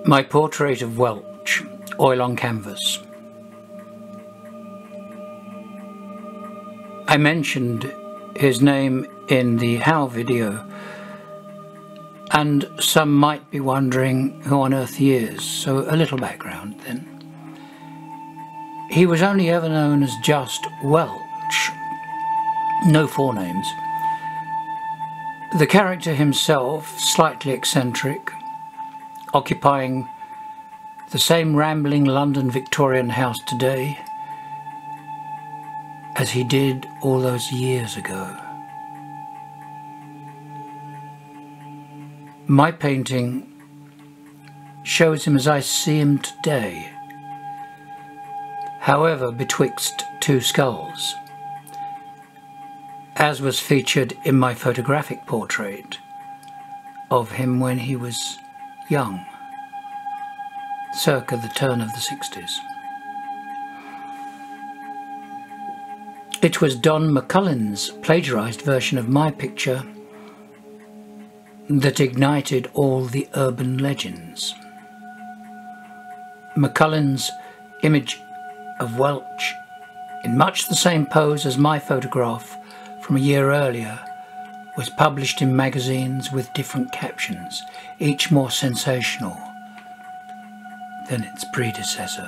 My portrait of Welch, oil on canvas. I mentioned his name in the How video, and some might be wondering who on earth he is, so a little background then. He was only ever known as just Welch, no forenames. The character himself, slightly eccentric, occupying the same rambling London Victorian house today as he did all those years ago. My painting shows him as I see him today, however betwixt two skulls, as was featured in my photographic portrait of him when he was young, circa the turn of the 60s. It was Don McCullen's plagiarised version of my picture that ignited all the urban legends. McCullen's image of Welch, in much the same pose as my photograph from a year earlier, was published in magazines with different captions, each more sensational than its predecessor.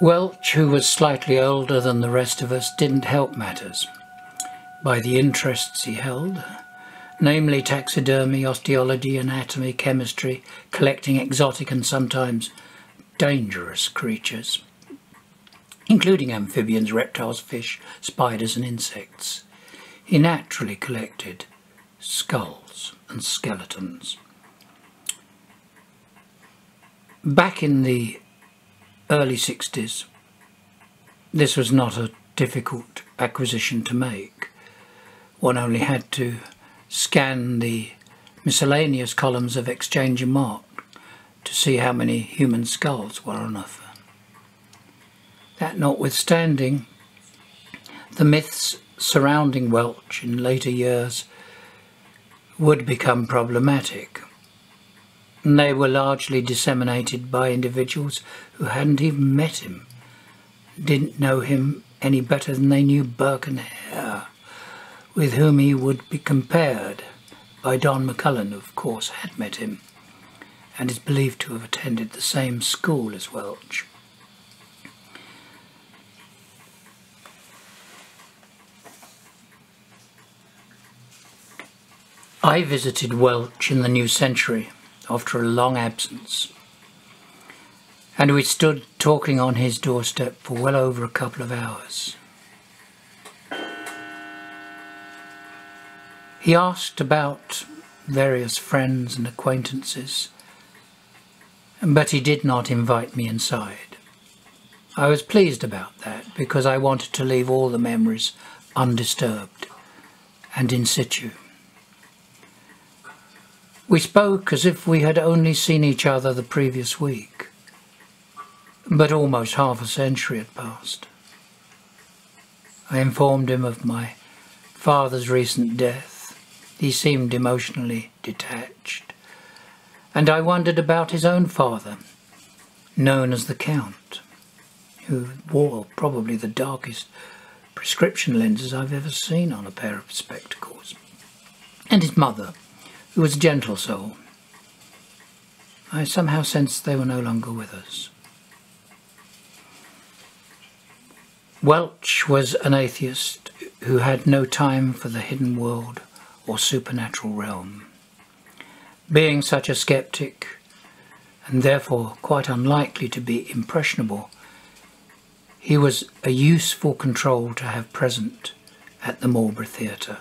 Welch, who was slightly older than the rest of us, didn't help matters by the interests he held, namely taxidermy, osteology, anatomy, chemistry, collecting exotic and sometimes dangerous creatures, including amphibians, reptiles, fish, spiders and insects. He naturally collected skulls and skeletons. Back in the early 60s, this was not a difficult acquisition to make. One only had to scan the miscellaneous columns of Exchange and Mark to see how many human skulls were on offer. That notwithstanding, the myths surrounding Welch in later years would become problematic. And they were largely disseminated by individuals who hadn't even met him, didn't know him any better than they knew Burke and Hare, with whom he would be compared by Don McCullen, who of course had met him and is believed to have attended the same school as Welch. I visited Welch in the new century after a long absence, and we stood talking on his doorstep for well over a couple of hours. He asked about various friends and acquaintances, but he did not invite me inside. I was pleased about that, because I wanted to leave all the memories undisturbed and in situ. We spoke as if we had only seen each other the previous week, but almost half a century had passed. I informed him of my father's recent death. He seemed emotionally detached, and I wondered about his own father, known as the Count, who wore probably the darkest prescription lenses I've ever seen on a pair of spectacles, and his mother, who was a gentle soul. I somehow sensed they were no longer with us. Welch was an atheist who had no time for the hidden world or supernatural realm. Being such a skeptic, and therefore quite unlikely to be impressionable, he was a useful control to have present at the Marlborough Theatre.